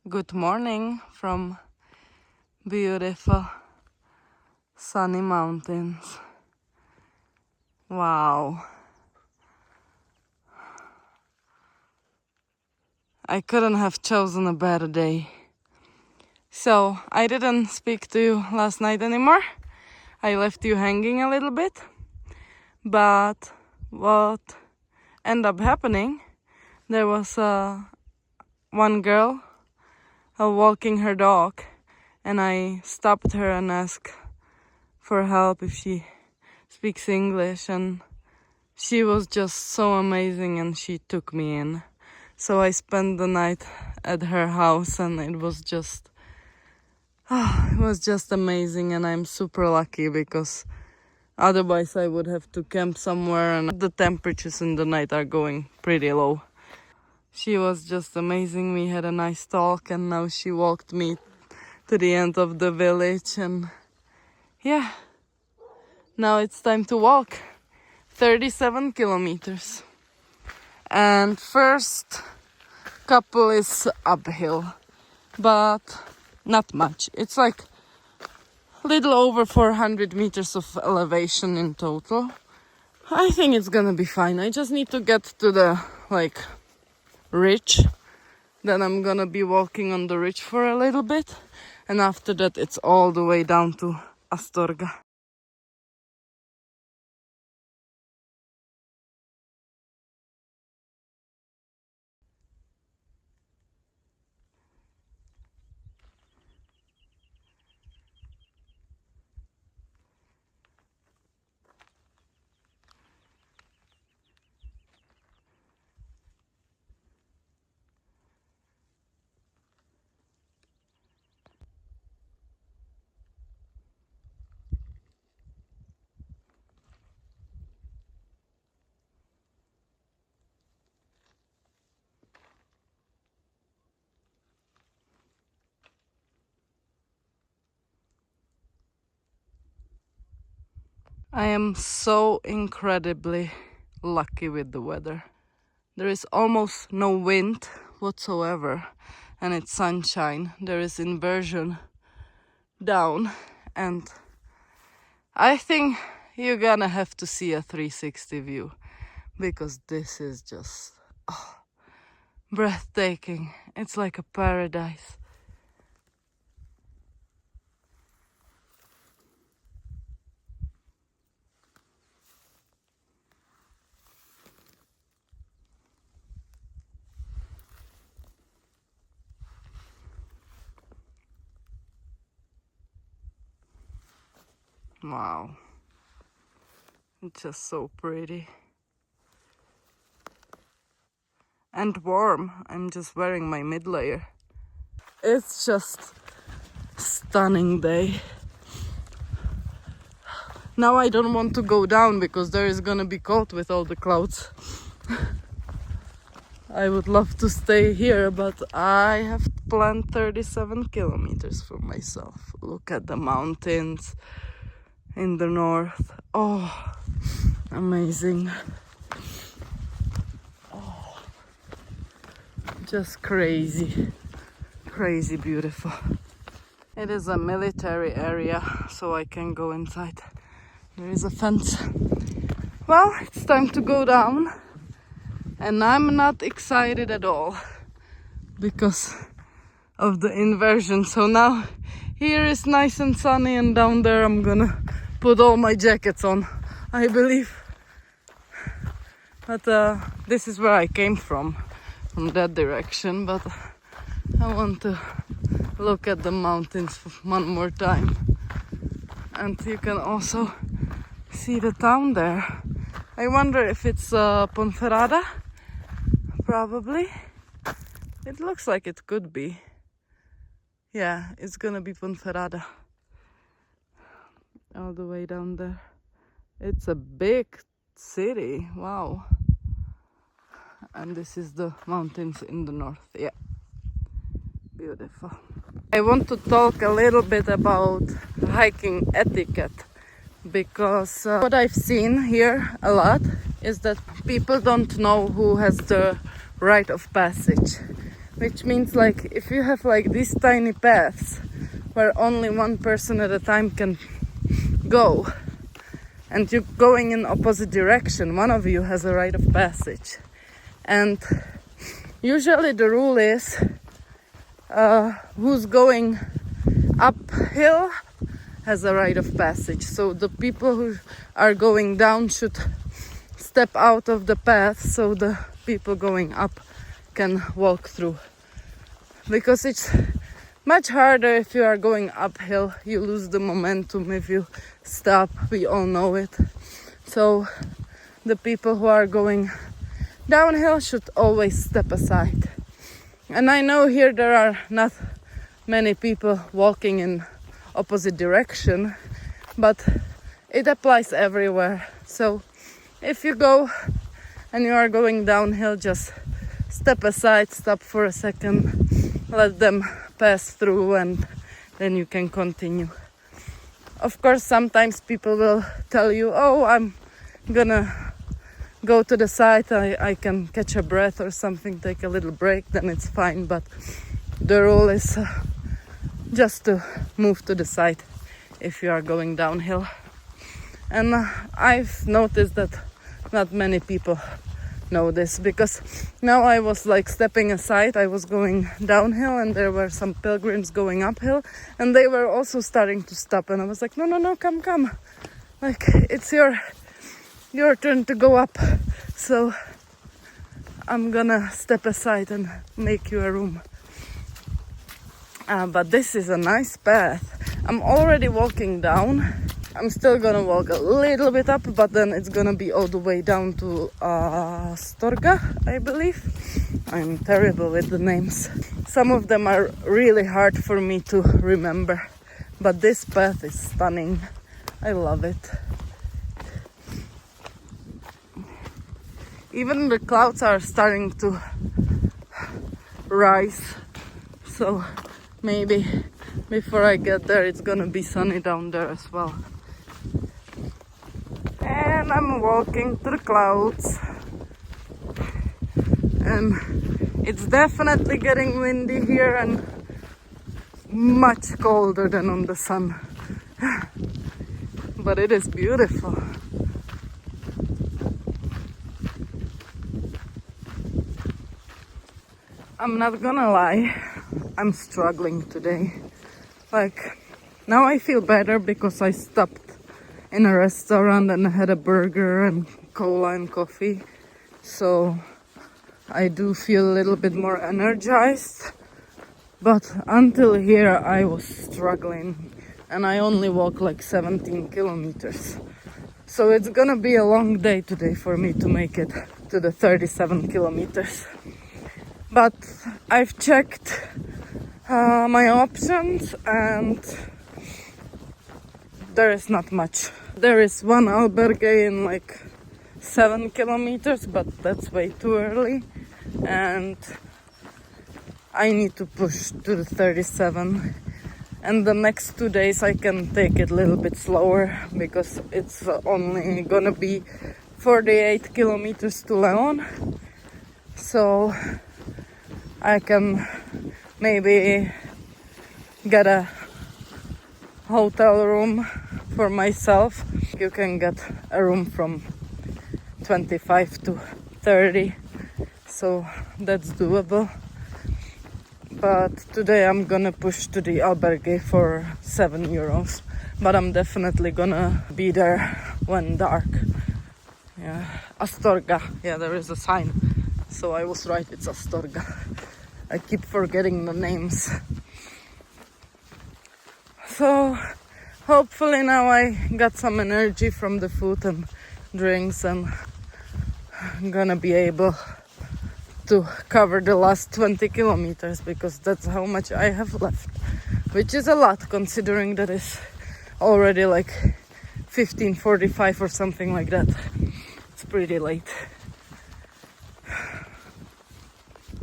Good morning from beautiful sunny mountains. Wow. I couldn't have chosen a better day. So, I didn't speak to you last night anymore. I left you hanging a little bit. But what ended up happening, there was one girl walking her dog, and I stopped her and asked for help if she speaks English, and she was just so amazing and she took me in. So I spent the night at her house, and it was just amazing, and I'm super lucky because otherwise I would have to camp somewhere, and the temperatures in the night are going pretty low. She was just amazing. We had a nice talk, and now she walked me to the end of the village, and yeah, now it's time to walk 37 kilometers. And first couple is uphill, but not much. It's like a little over 400 meters of elevation in total. I think it's gonna be fine. I just need to get to the ridge. Then I'm gonna be walking on the ridge for a little bit, and after that it's all the way down to Astorga. I am so incredibly lucky with the weather. There is almost no wind whatsoever, and it's sunshine. There is inversion down, and I think you're gonna have to see a 360 view because this is just breathtaking. It's like a paradise. Wow. It's just so pretty. And warm. I'm just wearing my mid-layer. It's just stunning day. Now I don't want to go down because there is gonna be cold with all the clouds. I would love to stay here, but I have planned 37 kilometers for myself. Look at the mountains in the north. Oh, amazing. Oh, just crazy beautiful. It is a military area, so I can go inside. There is a fence. Well, it's time to go down, and I'm not excited at all because of the inversion. So now here is nice and sunny, and down there I'm gonna put all my jackets on, I believe. But this is where I came from that direction, but I want to look at the mountains one more time. And you can also see the town there. I wonder if it's Ponferrada. Probably. It looks like it could be. Yeah, it's gonna be Ponferrada. All the way down there. It's a big city. Wow. And this is the mountains in the north. Yeah. Beautiful. I want to talk a little bit about hiking etiquette, because what I've seen here a lot is that people don't know who has the rite of passage. which means like if you have like these tiny paths where only one person at a time can go, and you're going in opposite direction, one of you has a rite of passage. And usually the rule is who's going uphill has a rite of passage. So the people who are going down should step out of the path so the people going up can walk through. Because it's much harder if you are going uphill. You lose the momentum if you stop. We all know it. So the people who are going downhill should always step aside. And I know here there are not many people walking in opposite direction, but it applies everywhere. So if you go and you are going downhill, just step aside, stop for a second, let them pass through, and then you can continue. Of course, sometimes people will tell you, oh, I'm gonna go to the side, I can catch a breath or something, take a little break, then it's fine. But the rule is just to move to the side if you are going downhill. And I've noticed that not many people know this, because now I was like stepping aside, I was going downhill and there were some pilgrims going uphill and they were also starting to stop, and I was like, no, come, like it's your turn to go up, so I'm gonna step aside and make you a room. But this is a nice path. I'm already walking down. I'm still gonna walk a little bit up, but then it's gonna be all the way down to Storga, I believe. I'm terrible with the names. Some of them are really hard for me to remember, but this path is stunning. I love it. Even the clouds are starting to rise, so maybe before I get there it's gonna be sunny down there as well. And I'm walking through the clouds, and it's definitely getting windy here and much colder than on the sun. But it is beautiful. I'm not gonna lie, I'm struggling today. Like, now I feel better because I stopped in a restaurant and had a burger and cola and coffee. So I do feel a little bit more energized. But until here I was struggling, and I only walk like 17 kilometers. So it's gonna be a long day today for me to make it to the 37 kilometers. But I've checked my options and there is not much. There is one albergue in like 7 kilometers, but that's way too early. And I need to push to the 37. And the next 2 days I can take it a little bit slower because it's only gonna be 48 kilometers to Leon. So I can maybe get a hotel room for myself. You can get a room from 25 to 30, so that's doable. But today I'm gonna push to the albergue for €7. But I'm definitely gonna be there when dark. Yeah, Astorga. Yeah, there is a sign. So I was right, it's Astorga. I keep forgetting the names. So hopefully now I got some energy from the food and drinks, and I'm gonna be able to cover the last 20 kilometers because that's how much I have left, which is a lot considering that it's already like 15:45 or something like that. It's pretty late.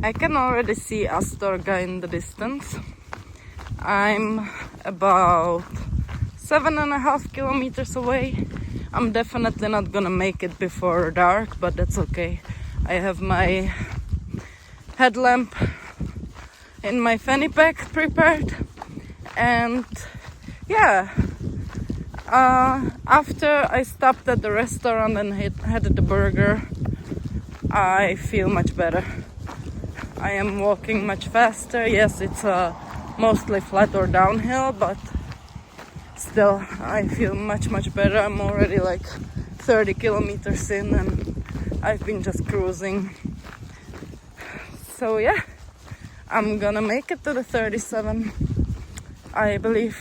I can already see Astorga in the distance. I'm about 7.5 kilometers away. I'm definitely not gonna make it before dark, but that's okay. I have my headlamp in my fanny pack prepared. And yeah, after I stopped at the restaurant and had the burger, I feel much better. I am walking much faster. Yes, it's mostly flat or downhill, but still I feel much better. I'm already like 30 kilometers in and I've been just cruising. So yeah, I'm gonna make it to the 37, I believe.